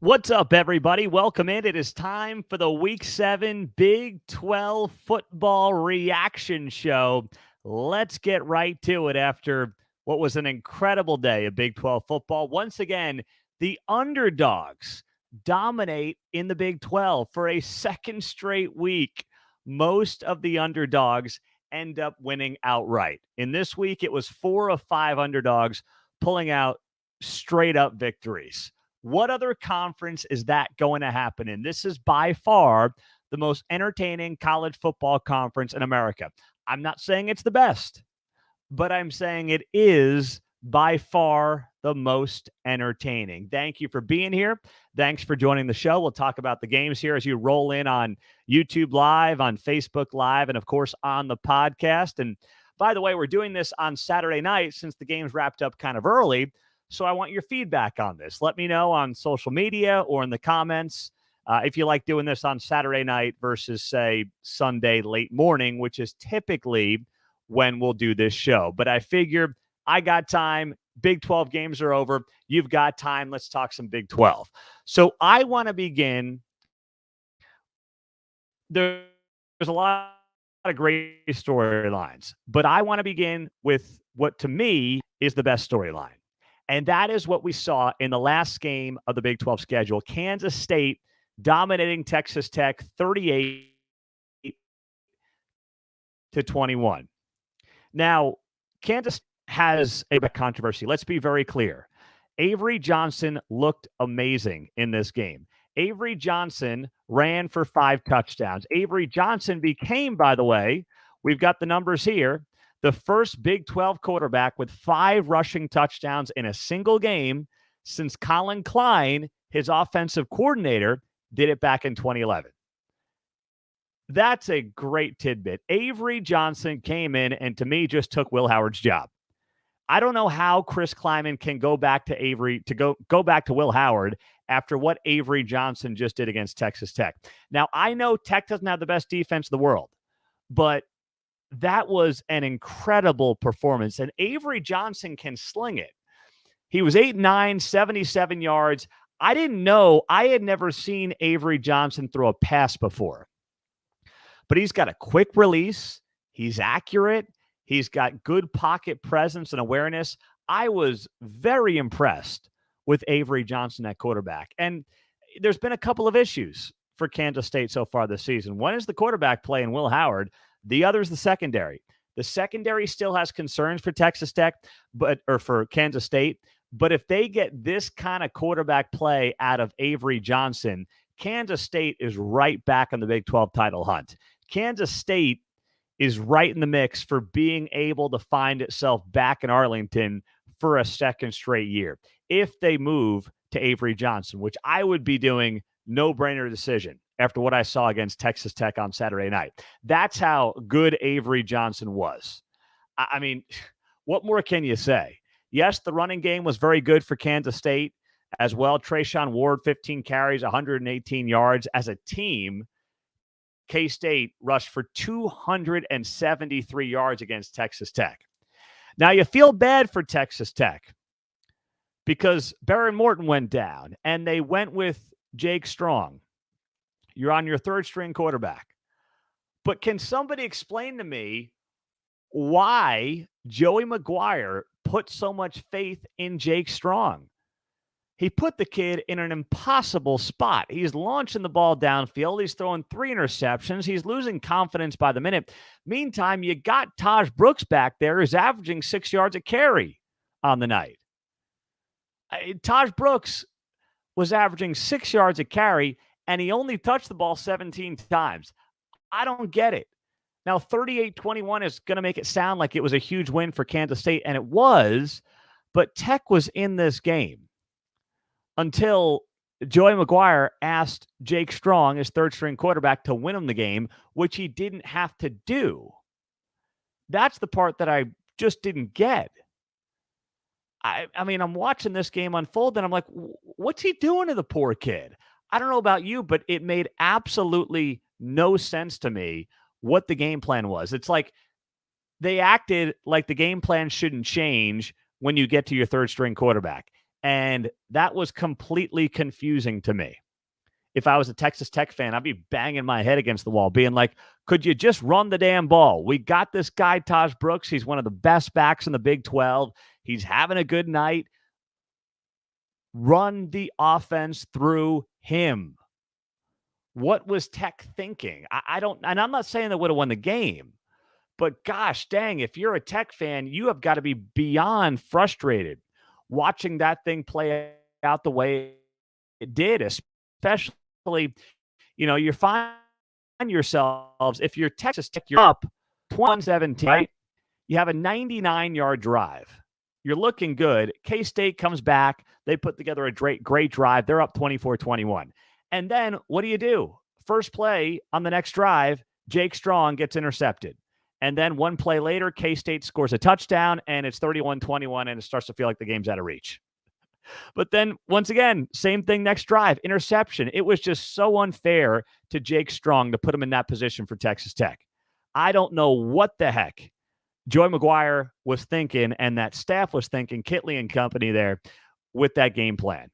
What's up, everybody? Welcome in. It is time for the Week 7 Big 12 football reaction show. Let's get right to it after what was an incredible day of Big 12 football. Once again, the underdogs dominate in the Big 12 for a second straight week. Most of the underdogs end up winning outright. In this week, it was 4 of 5 underdogs pulling out straight up victories. What other conference is that going to happen in? This is by far the most entertaining college football conference in America. I'm not saying it's the best, but I'm saying it is by far the most entertaining. Thank you for being here. Thanks for joining the show. We'll talk about the games here as you roll in on YouTube Live, on Facebook Live, and of course on the podcast. And by the way, we're doing this on Saturday night since the game's wrapped up kind of early. So I want your feedback on this. Let me know on social media or in the comments if you like doing this on Saturday night versus, say, Sunday late morning, which is typically when we'll do this show. But I figured I got time. Big 12 games are over. You've got time. Let's talk some Big 12. So I want to begin. There's a lot of great storylines, but I want to begin with what to me is the best storyline. And that is what we saw in the last game of the Big 12 schedule. Kansas State dominating Texas Tech 38-21. Now, Kansas has a controversy. Let's be very clear. Avery Johnson looked amazing in this game. Avery Johnson ran for 5 touchdowns. Avery Johnson became, by the way, we've got the numbers here, the first Big 12 quarterback with 5 rushing touchdowns in a single game since Colin Klein, his offensive coordinator, did it back in 2011. That's a great tidbit. Avery Johnson came in and, to me, just took Will Howard's job. I don't know how Chris Kleiman can go back to go back to Will Howard after what Avery Johnson just did against Texas Tech. Now, I know Tech doesn't have the best defense in the world, but that was an incredible performance. And Avery Johnson can sling it. He was 8'9", 77 yards. I didn't know. I had never seen Avery Johnson throw a pass before. But he's got a quick release. He's accurate. He's got good pocket presence and awareness. I was very impressed with Avery Johnson at quarterback. And there's been a couple of issues for Kansas State so far this season. One is the quarterback play in Will Howard. The other is the secondary. The secondary still has concerns for Texas Tech, or for Kansas State. But if they get this kind of quarterback play out of Avery Johnson, Kansas State is right back in the Big 12 title hunt. Kansas State is right in the mix for being able to find itself back in Arlington for a second straight year if they move to Avery Johnson, which I would be doing no-brainer decision after what I saw against Texas Tech on Saturday night. That's how good Avery Johnson was. I mean, what more can you say? Yes, the running game was very good for Kansas State as well. Trayshawn Ward, 15 carries, 118 yards. As a team, K-State rushed for 273 yards against Texas Tech. Now, you feel bad for Texas Tech because Barron Morton went down, and they went with Jake Strong. You're on your third-string quarterback. But can somebody explain to me why Joey McGuire put so much faith in Jake Strong? He put the kid in an impossible spot. He's launching the ball downfield. He's throwing 3 interceptions. He's losing confidence by the minute. Meantime, you got Taj Brooks back there who's averaging 6 yards a carry on the night. Taj Brooks was averaging 6 yards a carry, and he only touched the ball 17 times. I don't get it. Now, 38-21 is going to make it sound like it was a huge win for Kansas State, and it was, but Tech was in this game until Joey McGuire asked Jake Strong, his third-string quarterback, to win him the game, which he didn't have to do. That's the part that I just didn't get. I mean, I'm watching this game unfold, and I'm like, what's he doing to the poor kid? I don't know about you, but it made absolutely no sense to me what the game plan was. It's like they acted like the game plan shouldn't change when you get to your third-string quarterback. And that was completely confusing to me. If I was a Texas Tech fan, I'd be banging my head against the wall, being like, could you just run the damn ball? We got this guy, Taj Brooks. He's one of the best backs in the Big 12. He's having a good night. Run the offense through him. What was Tech thinking? I don't, and I'm not saying they would have won the game, but gosh dang, if you're a Tech fan, you have got to be beyond frustrated watching that thing play out the way it did, especially, you find yourselves, if you're Texas Tech, you're up 21-17, right? You have a 99-yard drive. You're looking good. K-State comes back. They put together a great drive. They're up 24-21. And then what do? First play on the next drive, Jake Strong gets intercepted. And then one play later, K-State scores a touchdown, and it's 31-21, and it starts to feel like the game's out of reach. But then, once again, same thing next drive, interception. It was just so unfair to Jake Strong to put him in that position for Texas Tech. I don't know what the heck Joey McGuire was thinking and that staff was thinking, Kitley and company there, with that game plan.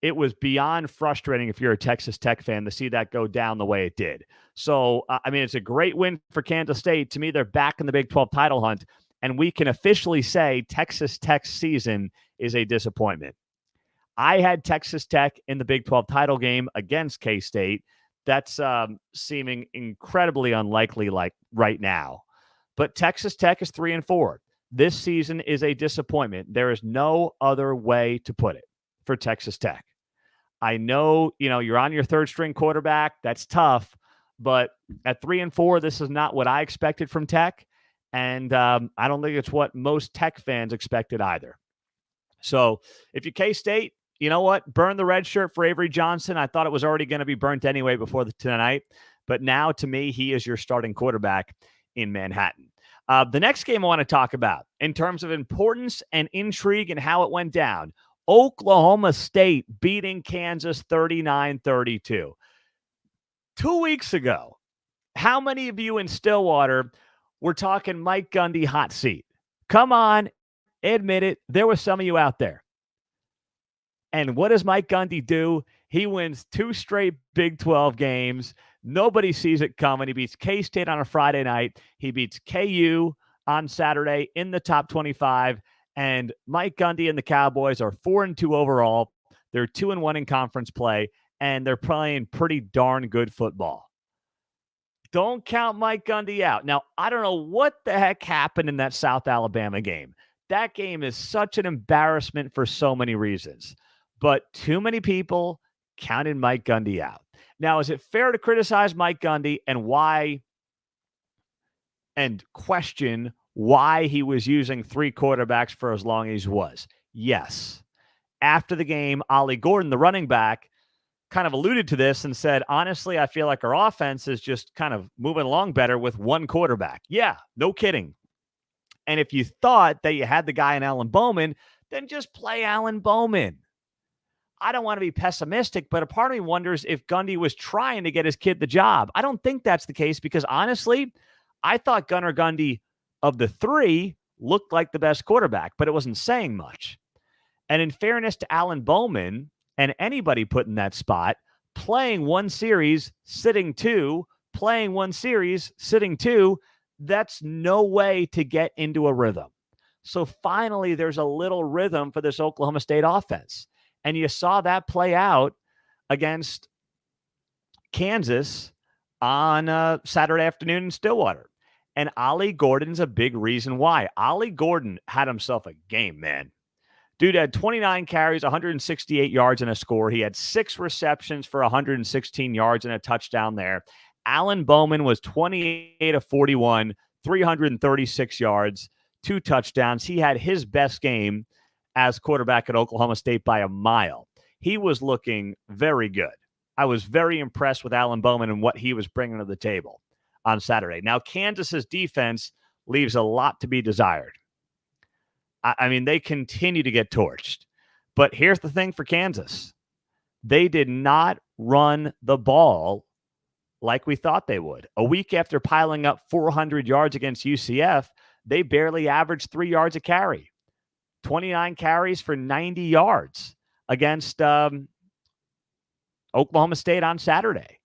It was beyond frustrating if you're a Texas Tech fan to see that go down the way it did. So, it's a great win for Kansas State. To me, they're back in the Big 12 title hunt, and we can officially say Texas Tech's season is a disappointment. I had Texas Tech in the Big 12 title game against K-State. That's seeming incredibly unlikely like right now. But Texas Tech is 3-4. This season is a disappointment. There is no other way to put it for Texas Tech. I know, you're on your third string quarterback. That's tough. But at 3-4, this is not what I expected from Tech. And I don't think it's what most Tech fans expected either. So if you're K-State, you know what? Burn the red shirt for Avery Johnson. I thought it was already going to be burnt anyway before tonight. But now, to me, he is your starting quarterback in Manhattan. The next game I want to talk about in terms of importance and intrigue and how it went down, Oklahoma State beating Kansas 39-32. 2 weeks ago, how many of you in Stillwater were talking Mike Gundy hot seat? Come on, admit it. There was some of you out there. And what does Mike Gundy do? He wins 2 straight Big 12 games. Nobody sees it coming. He beats K-State on a Friday night. He beats KU on Saturday in the top 25. And Mike Gundy and the Cowboys are 4-2 overall. They're 2-1 in conference play, and they're playing pretty darn good football. Don't count Mike Gundy out. Now, I don't know what the heck happened in that South Alabama game. That game is such an embarrassment for so many reasons. But too many people counted Mike Gundy out. Now, is it fair to criticize Mike Gundy and question why he was using 3 quarterbacks for as long as he was? Yes. After the game, Ollie Gordon, the running back, kind of alluded to this and said, honestly, I feel like our offense is just kind of moving along better with 1 quarterback. Yeah, no kidding. And if you thought that you had the guy in Alan Bowman, then just play Alan Bowman. I don't want to be pessimistic, but a part of me wonders if Gundy was trying to get his kid the job. I don't think that's the case because, honestly, I thought Gunnar Gundy, of the 3, looked like the best quarterback, but it wasn't saying much. And in fairness to Alan Bowman and anybody put in that spot, playing 1 series, sitting 2, playing 1 series, sitting 2, that's no way to get into a rhythm. So finally, there's a little rhythm for this Oklahoma State offense. And you saw that play out against Kansas on Saturday afternoon in Stillwater. And Ollie Gordon's a big reason why. Ollie Gordon had himself a game, man. Dude had 29 carries, 168 yards and a score. He had 6 receptions for 116 yards and a touchdown there. Alan Bowman was 28 of 41, 336 yards, 2 touchdowns. He had his best game as quarterback at Oklahoma State by a mile. He was looking very good. I was very impressed with Alan Bowman and what he was bringing to the table on Saturday. Now, Kansas's defense leaves a lot to be desired. I mean, they continue to get torched. But here's the thing for Kansas. They did not run the ball like we thought they would. A week after piling up 400 yards against UCF, they barely averaged 3 yards a carry. 29 carries for 90 yards against Oklahoma State on Saturday.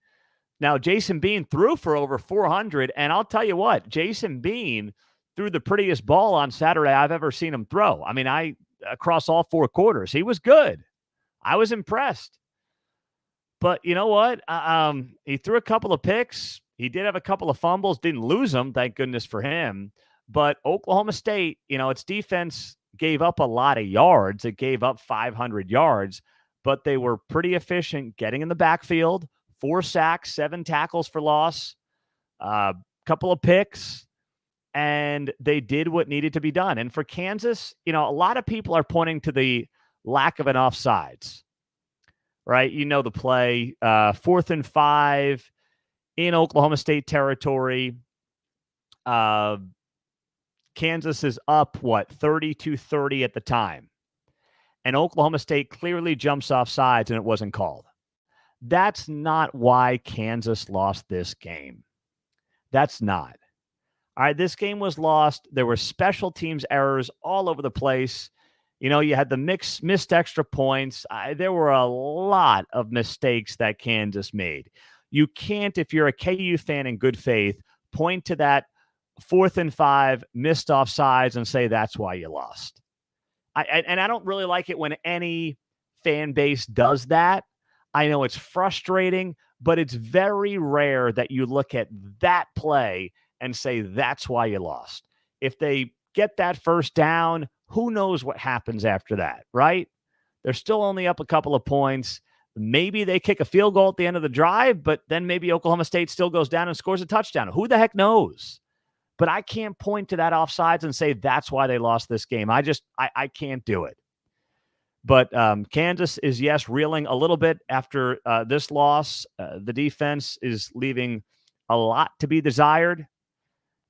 Now, Jason Bean threw for over 400, and I'll tell you what, Jason Bean threw the prettiest ball on Saturday I've ever seen him throw. I mean, across all 4 quarters, he was good. I was impressed. But you know what? He threw a couple of picks. He did have a couple of fumbles, didn't lose them, thank goodness for him. But Oklahoma State, its defense gave up a lot of yards. It gave up 500 yards, but they were pretty efficient getting in the backfield. 4 sacks, 7 tackles for loss, a couple of picks, and they did what needed to be done. And for Kansas, a lot of people are pointing to the lack of an offsides, right? The play, 4th and 5 in Oklahoma State territory. Kansas is up, 30-30 at the time. And Oklahoma State clearly jumps off sides, and it wasn't called. That's not why Kansas lost this game. That's not. All right, this game was lost. There were special teams errors all over the place. You had the missed extra points. There were a lot of mistakes that Kansas made. You can't, if you're a KU fan in good faith, point to that 4th and 5 missed offsides and say that's why you lost. And I don't really like it when any fan base does that. I know it's frustrating, but it's very rare that you look at that play and say that's why you lost. If they get that first down, who knows what happens after that, right? They're still only up a couple of points. Maybe they kick a field goal at the end of the drive, but then maybe Oklahoma State still goes down and scores a touchdown. Who the heck knows? But I can't point to that offsides and say that's why they lost this game. I can't do it. But Kansas is, yes, reeling a little bit after this loss. The defense is leaving a lot to be desired.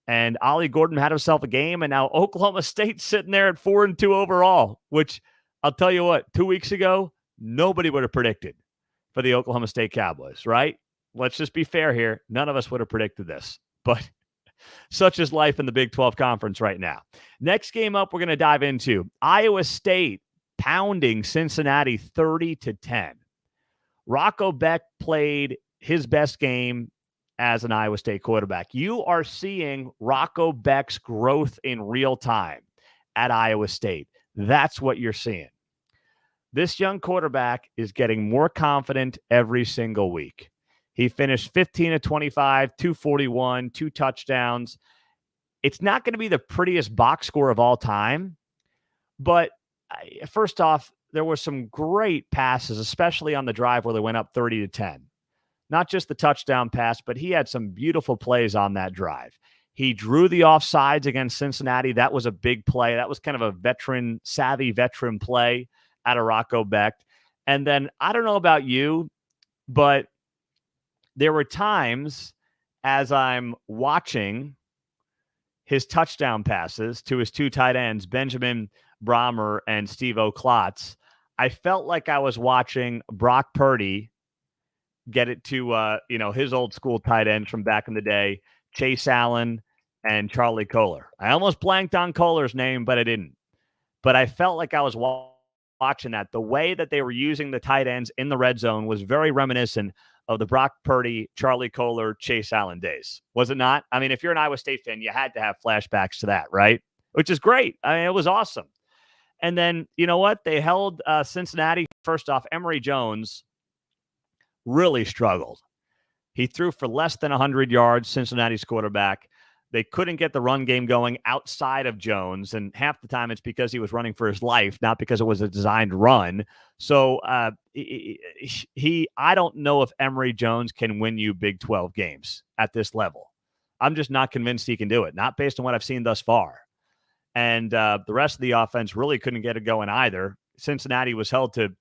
And Ollie Gordon had himself a game, and now Oklahoma State's sitting there at 4-2 overall, which I'll tell you what, 2 weeks ago, nobody would have predicted for the Oklahoma State Cowboys, right? Let's just be fair here. None of us would have predicted this, but such is life in the Big 12 Conference right now. Next game up, we're going to dive into Iowa State pounding Cincinnati 30-10. Rocco Beck played his best game as an Iowa State quarterback. You are seeing Rocco Beck's growth in real time at Iowa State. That's what you're seeing. This young quarterback is getting more confident every single week. He finished 15 of 25, 241, 2 touchdowns. It's not going to be the prettiest box score of all time, but first off, there were some great passes, especially on the drive where they went up 30-10. Not just the touchdown pass, but he had some beautiful plays on that drive. He drew the offsides against Cincinnati. That was a big play. That was kind of a savvy veteran play out of Rocco Beck. And then I don't know about you, but there were times as I'm watching his touchdown passes to his 2 tight ends, Benjamin Brahmer and Steve O'Klotz, I felt like I was watching Brock Purdy get it to his old school tight ends from back in the day, Chase Allen and Charlie Kohler. I almost blanked on Kohler's name, but I didn't. But I felt like I was watching that. The way that they were using the tight ends in the red zone was very reminiscent of the Brock Purdy, Charlie Kohler, Chase Allen days. Was it not? I mean, if you're an Iowa State fan, you had to have flashbacks to that, right? Which is great. I mean, it was awesome. And then, you know what? They held Cincinnati. First off, Emory Jones really struggled. He threw for less than 100 yards, Cincinnati's quarterback. They couldn't get the run game going outside of Jones, and half the time it's because he was running for his life, not because it was a designed run. So I don't know if Emory Jones can win you Big 12 games at this level. I'm just not convinced he can do it, not based on what I've seen thus far. And the rest of the offense really couldn't get it going either. Cincinnati was held to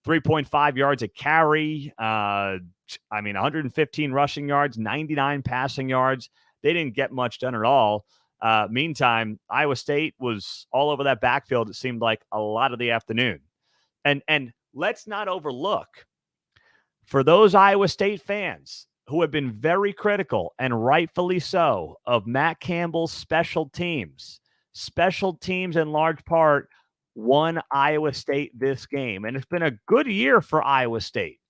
3.5 yards a carry. 115 rushing yards, 99 passing yards. They didn't get much done at all. Meantime, Iowa State was all over that backfield, it seemed like, a lot of the afternoon. And let's not overlook, for those Iowa State fans who have been very critical, and rightfully so, of Matt Campbell's special teams in large part won Iowa State this game. And it's been a good year for Iowa State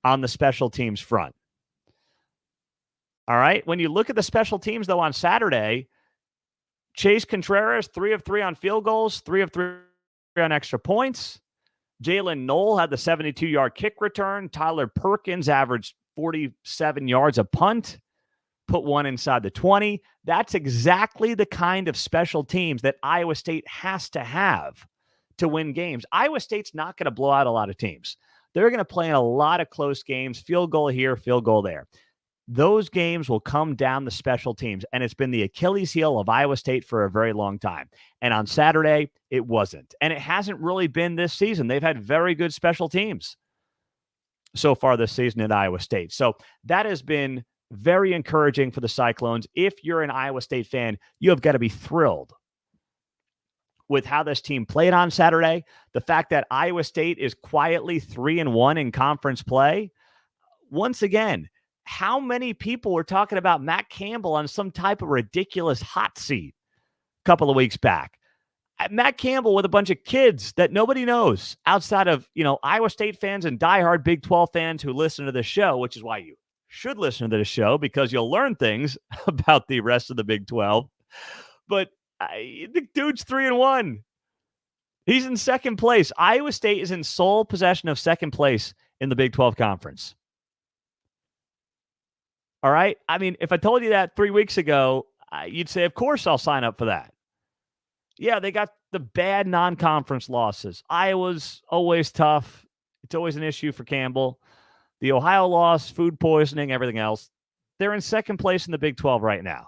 on the special teams front. All right. When you look at the special teams, though, on Saturday, Chase Contreras, 3 of 3 on field goals, 3 of 3 on extra points. Jalen Knoll had the 72-yard kick return. Tyler Perkins averaged 47 yards a punt, put one inside the 20. That's exactly the kind of special teams that Iowa State has to have to win games. Iowa State's not going to blow out a lot of teams. They're going to play in a lot of close games, field goal here, field goal there. Those games will come down the special teams, and it's been the Achilles heel of Iowa State for a very long time. And on Saturday, it wasn't. And it hasn't really been this season. They've had very good special teams so far this season at Iowa State. So that has been very encouraging for the Cyclones. If you're an Iowa State fan, you have got to be thrilled with how this team played on Saturday. The fact that Iowa State is quietly 3-1 in conference play. Once again, how many people were talking about Matt Campbell on some type of ridiculous hot seat a couple of weeks back? Matt Campbell with a bunch of kids that nobody knows outside of, Iowa State fans and diehard Big 12 fans who listen to the show, which is why you should listen to the show, because you'll learn things about the rest of the Big 12. But the dude's 3-1. He's in second place. Iowa State is in sole possession of second place in the Big 12 conference. All right. I mean, if I told you that 3 weeks ago, you'd say, of course, I'll sign up for that. Yeah, they got the bad non-conference losses. Iowa's always tough. It's always an issue for Campbell. The Ohio loss, food poisoning, everything else. They're in second place in the Big 12 right now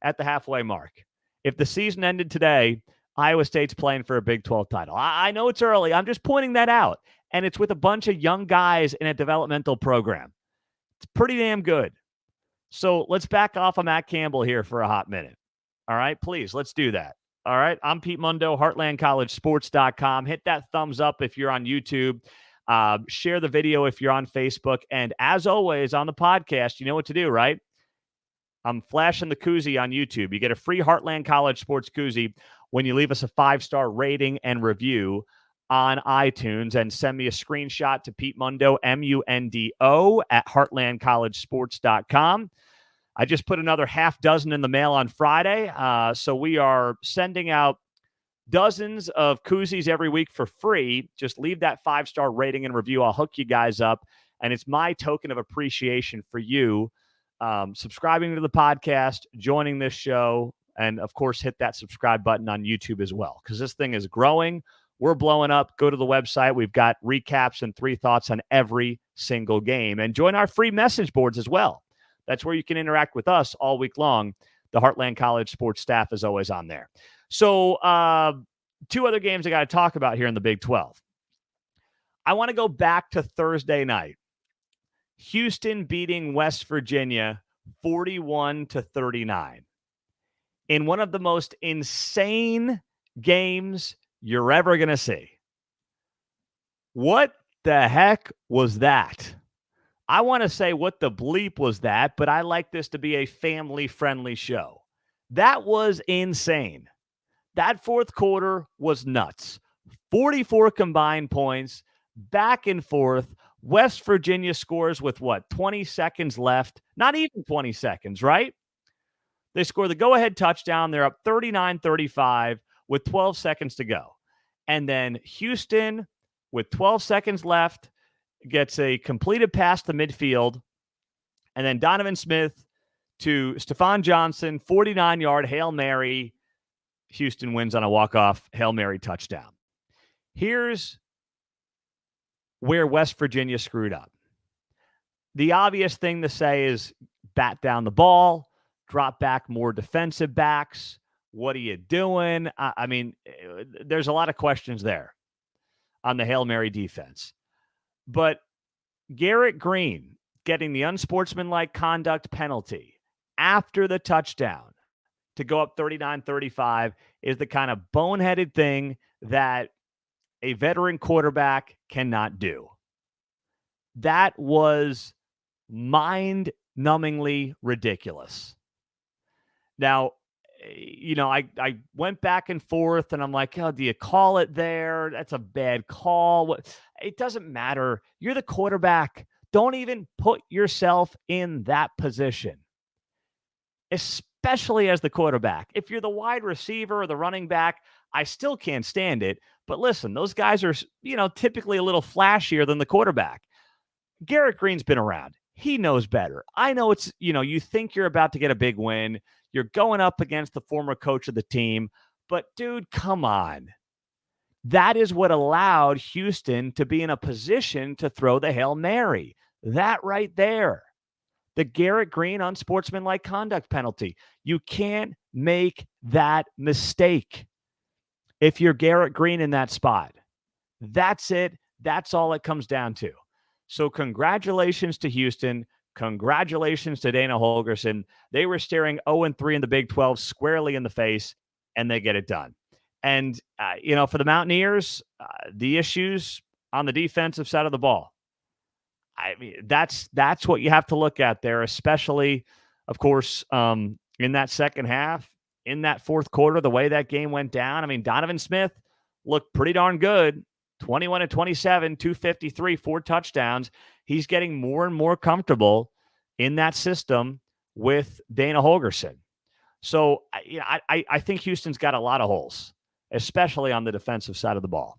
at the halfway mark. If the season ended today, Iowa State's playing for a Big 12 title. I know it's early. I'm just pointing that out. And it's with a bunch of young guys in a developmental program. It's pretty damn good. So let's back off of Matt Campbell here for a hot minute. All right, please, let's do that. All right, I'm Pete Mundo, HeartlandCollegeSports.com. Hit that thumbs up if you're on YouTube. Share the video if you're on Facebook. And as always, on the podcast, you know what to do, right? I'm flashing the koozie on YouTube. You get a free Heartland College Sports koozie when you leave us a 5-star rating and review on iTunes, and send me a screenshot to Pete Mundo, MUNDO, at HeartlandCollegeSports.com. I just put another half dozen in the mail on Friday. So we are sending out dozens of koozies every week for free. Just leave that 5-star rating and review. I'll hook you guys up. And it's my token of appreciation for you subscribing to the podcast, joining this show, and, of course, hit that subscribe button on YouTube as well, because this thing is growing. We're blowing up. Go to the website. We've got recaps and 3 thoughts on every single game. And join our free message boards as well. That's where you can interact with us all week long. The Heartland College Sports staff is always on there. So 2 other games I got to talk about here in the Big 12. I want to go back to Thursday night. Houston beating West Virginia 41-39 in one of the most insane games you're ever going to see. What the heck was that? I want to say what the bleep was that, but I like this to be a family-friendly show. That was insane. That fourth quarter was nuts. 44 combined points, back and forth. West Virginia scores with 20 seconds left? Not even 20 seconds, right? They score the go-ahead touchdown. They're up 39-35 with 12 seconds to go. And then Houston, with 12 seconds left, gets a completed pass to midfield. And then Donovan Smith to Stephon Johnson, 49-yard Hail Mary. Houston wins on a walk-off Hail Mary touchdown. Here's where West Virginia screwed up. The obvious thing to say is bat down the ball, drop back more defensive backs. What are you doing? I mean, there's a lot of questions there on the Hail Mary defense. But Garrett Green getting the unsportsmanlike conduct penalty after the touchdown to go up 39-35 is the kind of boneheaded thing that a veteran quarterback cannot do. That was mind-numbingly ridiculous. Now, I went back and forth, and I'm like, oh, do you call it there? That's a bad call. It doesn't matter. You're the quarterback. Don't even put yourself in that position, especially as the quarterback. If you're the wide receiver or the running back, I still can't stand it. But listen, those guys are, typically a little flashier than the quarterback. Garrett Green's been around. He knows better. I know it's, you think you're about to get a big win. You're going up against the former coach of the team. But, dude, come on. That is what allowed Houston to be in a position to throw the Hail Mary. That right there. The Garrett Green unsportsmanlike conduct penalty. You can't make that mistake if you're Garrett Green in that spot. That's it. That's all it comes down to. So congratulations to Houston. Congratulations to Dana Holgorsen. They were staring 0-3 in the Big 12 squarely in the face, and they get it done. And, for the Mountaineers, the issues on the defensive side of the ball. I mean, that's what you have to look at there, especially, of course, in that second half, in that fourth quarter, the way that game went down. I mean, Donovan Smith looked pretty darn good. 21-27, 253, 4 touchdowns. He's getting more and more comfortable in that system with Dana Holgorsen. So, I think Houston's got a lot of holes, especially on the defensive side of the ball.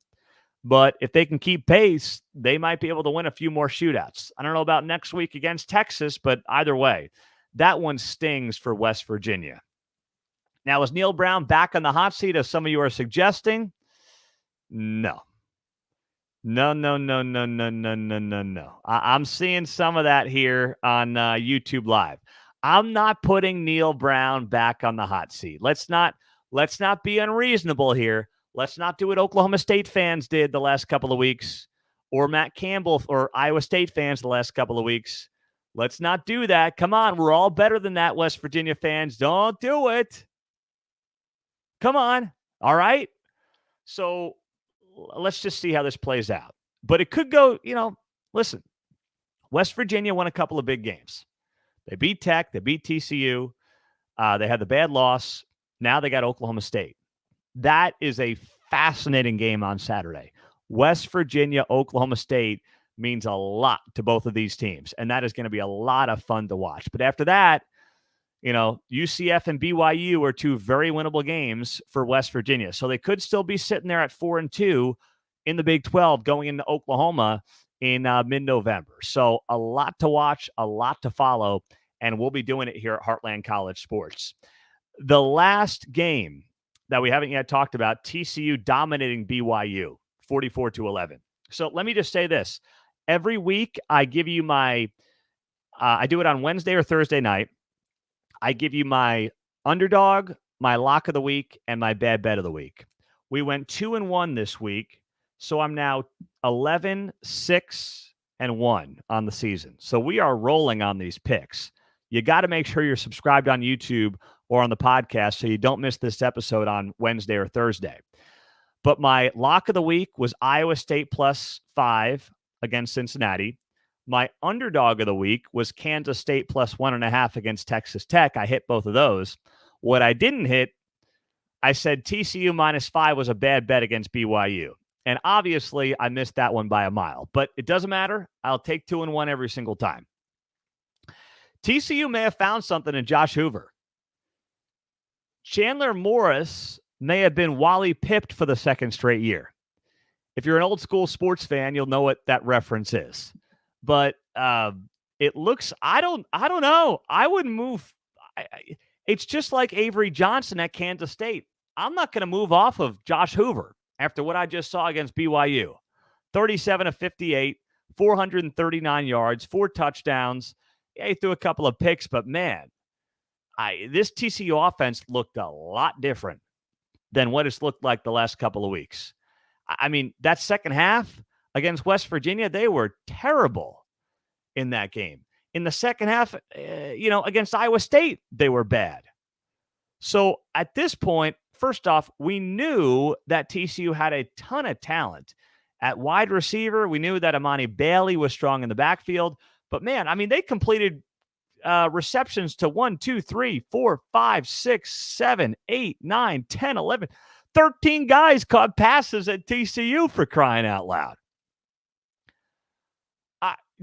But if they can keep pace, they might be able to win a few more shootouts. I don't know about next week against Texas, but either way, that one stings for West Virginia. Now, is Neil Brown back on the hot seat, as some of you are suggesting? No. No. I'm seeing some of that here on YouTube Live. I'm not putting Neil Brown back on the hot seat. Let's not be unreasonable here. Let's not do what Oklahoma State fans did the last couple of weeks, or Matt Campbell or Iowa State fans the last couple of weeks. Let's not do that. Come on, we're all better than that, West Virginia fans. Don't do it. Come on. All right? So let's just see how this plays out. But it could go, listen, West Virginia won a couple of big games. They beat Tech. They beat TCU. They had the bad loss. Now they got Oklahoma State. That is a fascinating game on Saturday. West Virginia, Oklahoma State means a lot to both of these teams, and that is going to be a lot of fun to watch. But after that, UCF and BYU are 2 very winnable games for West Virginia. So they could still be sitting there at 4-2 in the Big 12 going into Oklahoma in mid-November. So a lot to watch, a lot to follow, and we'll be doing it here at Heartland College Sports. The last game that we haven't yet talked about, TCU dominating BYU 44-11. So let me just say this. Every week I give you my I do it on Wednesday or Thursday night. I give you my underdog, my lock of the week, and my bad bet of the week. We went 2-1 this week, so I'm now 11-6-1 on the season. So we are rolling on these picks. You got to make sure you're subscribed on YouTube or on the podcast so you don't miss this episode on Wednesday or Thursday. But my lock of the week was Iowa State +5 against Cincinnati. My underdog of the week was Kansas State +1.5 against Texas Tech. I hit both of those. What I didn't hit, I said TCU -5 was a bad bet against BYU. And obviously, I missed that one by a mile. But it doesn't matter. I'll take 2-1 every single time. TCU may have found something in Josh Hoover. Chandler Morris may have been Wally pipped for the second straight year. If you're an old school sports fan, you'll know what that reference is. But it looks, I don't know. I wouldn't move. It's just like Avery Johnson at Kansas State. I'm not going to move off of Josh Hoover after what I just saw against BYU. 37-58, 439 yards, 4 touchdowns. Yeah, he threw a couple of picks, but man, this TCU offense looked a lot different than what it's looked like the last couple of weeks. I mean, that second half against West Virginia, they were terrible in that game. In the second half, against Iowa State, they were bad. So at this point, first off, we knew that TCU had a ton of talent. At wide receiver, we knew that Amani Bailey was strong in the backfield. But man, I mean, they completed receptions to 1, 2, 3, 4, 5, 6, 7, 8, 9, 10, 11. 13 guys caught passes at TCU, for crying out loud.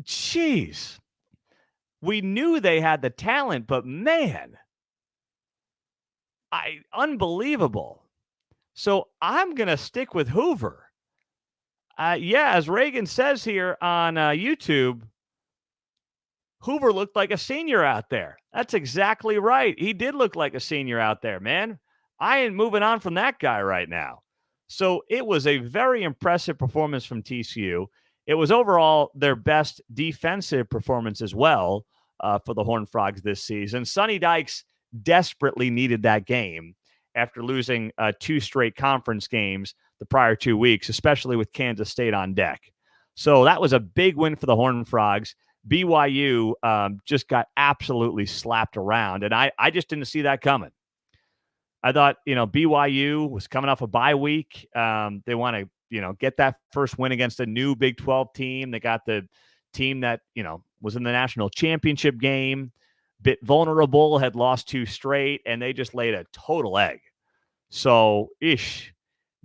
Jeez. We knew they had the talent, but man, unbelievable. So I'm going to stick with Hoover. Yeah, as Reagan says here on YouTube, Hoover looked like a senior out there. That's exactly right. He did look like a senior out there, man. I ain't moving on from that guy right now. So it was a very impressive performance from TCU. It was overall their best defensive performance as well for the Horned Frogs this season. Sonny Dykes desperately needed that game after losing 2 straight conference games the prior 2 weeks, especially with Kansas State on deck. So that was a big win for the Horned Frogs. BYU just got absolutely slapped around, and I just didn't see that coming. I thought, BYU was coming off a bye week. They want to, get that first win against a new Big 12 team. They got the team that, was in the national championship game, bit vulnerable, had lost 2 straight, and they just laid a total egg. So,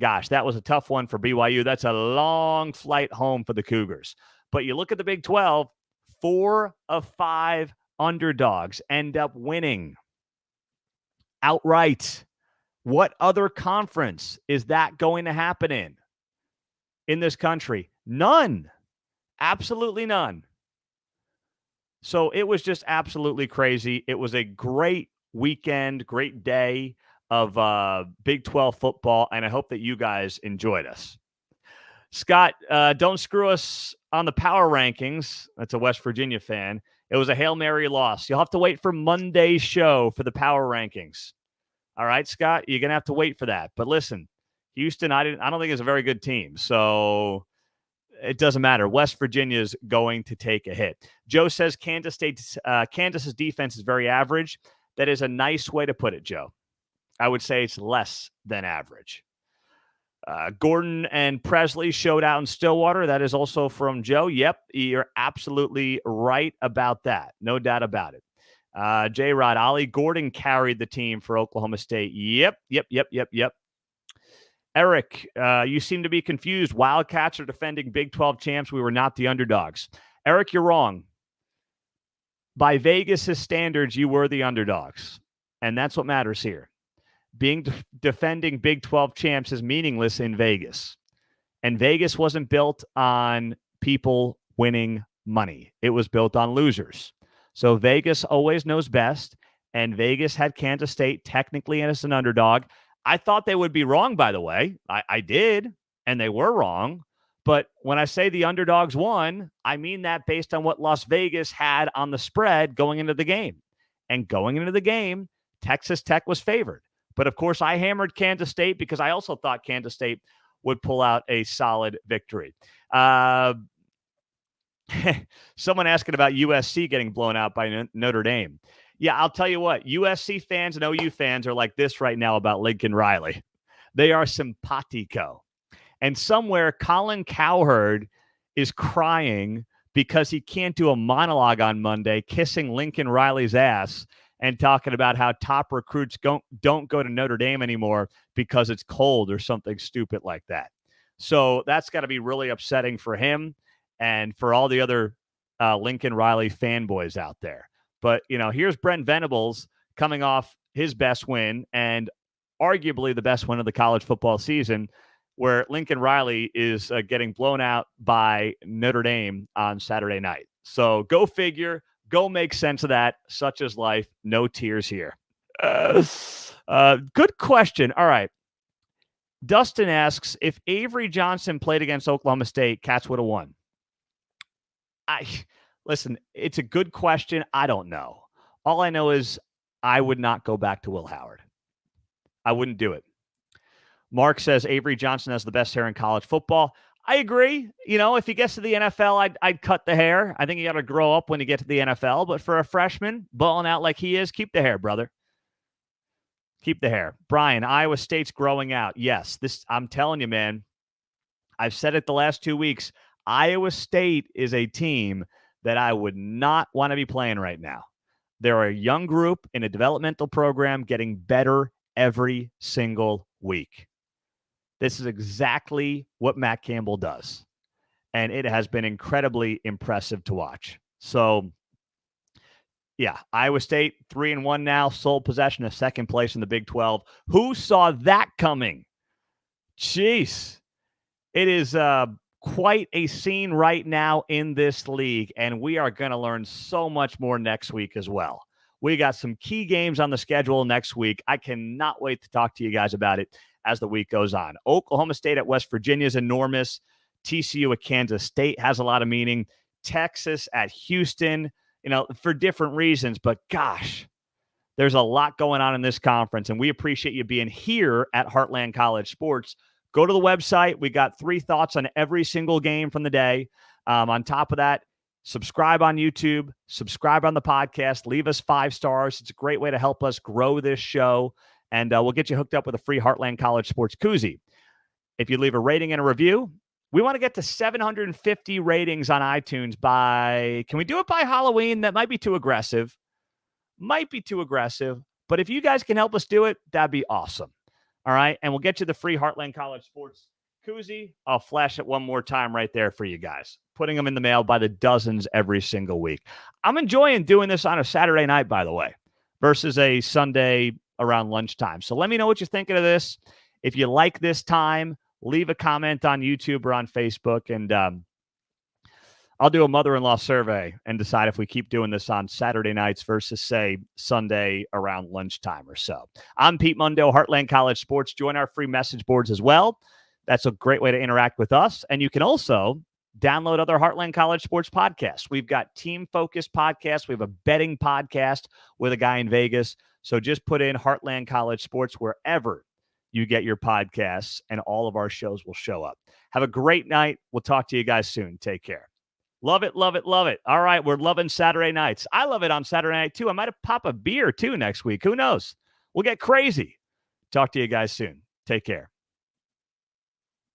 gosh, that was a tough one for BYU. That's a long flight home for the Cougars. But you look at the Big 12, 4 of 5 underdogs end up winning outright. What other conference is that going to happen in this country? None. Absolutely none. So it was just absolutely crazy. It was a great weekend, great day of Big 12 football, and I hope that you guys enjoyed us. Scott, don't screw us on the power rankings. That's a West Virginia fan. It was a Hail Mary loss. You'll have to wait for Monday's show for the power rankings. All right, Scott, you're going to have to wait for that. But listen, Houston, I don't think is a very good team. So it doesn't matter. West Virginia's going to take a hit. Joe says Kansas's defense is very average. That is a nice way to put it, Joe. I would say it's less than average. Gordon and Presley showed out in Stillwater. That is also from Joe. Yep, you're absolutely right about that. No doubt about it. J-Rod, Ollie Gordon carried the team for Oklahoma State. Yep. Eric, you seem to be confused. Wildcats are defending Big 12 champs. We were not the underdogs. Eric, you're wrong. By Vegas' standards, you were the underdogs. And that's what matters here. Defending Big 12 champs is meaningless in Vegas. And Vegas wasn't built on people winning money. It was built on losers. So Vegas always knows best, and Vegas had Kansas State technically as an underdog. I thought they would be wrong, by the way. I did, and they were wrong. But when I say the underdogs won, I mean that based on what Las Vegas had on the spread going into the game. And going into the game, Texas Tech was favored. But, of course, I hammered Kansas State because I also thought Kansas State would pull out a solid victory. Someone asking about USC getting blown out by Notre Dame. Yeah, I'll tell you what, USC fans and OU fans are like this right now about Lincoln Riley. They are simpatico. And somewhere Colin Cowherd is crying because he can't do a monologue on Monday, kissing Lincoln Riley's ass and talking about how top recruits don't go to Notre Dame anymore because it's cold or something stupid like that. So that's got to be really upsetting for him and for all the other Lincoln Riley fanboys out there. But, here's Brent Venables coming off his best win and arguably the best win of the college football season, where Lincoln Riley is getting blown out by Notre Dame on Saturday night. So go figure, go make sense of that. Such is life. No tears here. Good question. All right. Dustin asks, if Avery Johnson played against Oklahoma State, Cats would have won. Listen, it's a good question. I don't know. All I know is I would not go back to Will Howard. I wouldn't do it. Mark says Avery Johnson has the best hair in college football. I agree. If he gets to the NFL, I'd cut the hair. I think you got to grow up when you get to the NFL. But for a freshman, balling out like he is, keep the hair, brother. Keep the hair. Brian, Iowa State's growing out. Yes, I'm telling you, man. I've said it the last 2 weeks. Iowa State is a team that I would not want to be playing right now. They're a young group in a developmental program getting better every single week. This is exactly what Matt Campbell does. And it has been incredibly impressive to watch. So, yeah, Iowa State 3-1 now, sole possession of second place in the Big 12. Who saw that coming? Jeez. It is quite a scene right now in this league, and we are going to learn so much more next week as well. We got some key games on the schedule next week. I cannot wait to talk to you guys about it as the week goes on. Oklahoma State at West Virginia is enormous. TCU at Kansas State has a lot of meaning. Texas at Houston, for different reasons, but gosh, there's a lot going on in this conference, and we appreciate you being here at Heartland College Sports. Go to the website. We got 3 thoughts on every single game from the day. On top of that, subscribe on YouTube, subscribe on the podcast, leave us 5 stars. It's a great way to help us grow this show, and we'll get you hooked up with a free Heartland College Sports koozie. If you leave a rating and a review, we want to get to 750 ratings on iTunes can we do it by Halloween? That might be too aggressive. But if you guys can help us do it, that'd be awesome. All right, and we'll get you the free Heartland College Sports koozie. I'll flash it one more time right there for you guys. Putting them in the mail by the dozens every single week. I'm enjoying doing this on a Saturday night, by the way, versus a Sunday around lunchtime. So let me know what you're thinking of this. If you like this time, leave a comment on YouTube or on Facebook, and I'll do a mother-in-law survey and decide if we keep doing this on Saturday nights versus, say, Sunday around lunchtime or so. I'm Pete Mundo, Heartland College Sports. Join our free message boards as well. That's a great way to interact with us. And you can also download other Heartland College Sports podcasts. We've got team-focused podcasts. We have a betting podcast with a guy in Vegas. So just put in Heartland College Sports wherever you get your podcasts, and all of our shows will show up. Have a great night. We'll talk to you guys soon. Take care. Love it, love it, love it. All right, we're loving Saturday nights. I love it on Saturday night, too. I might have pop a beer, too, next week. Who knows? We'll get crazy. Talk to you guys soon. Take care.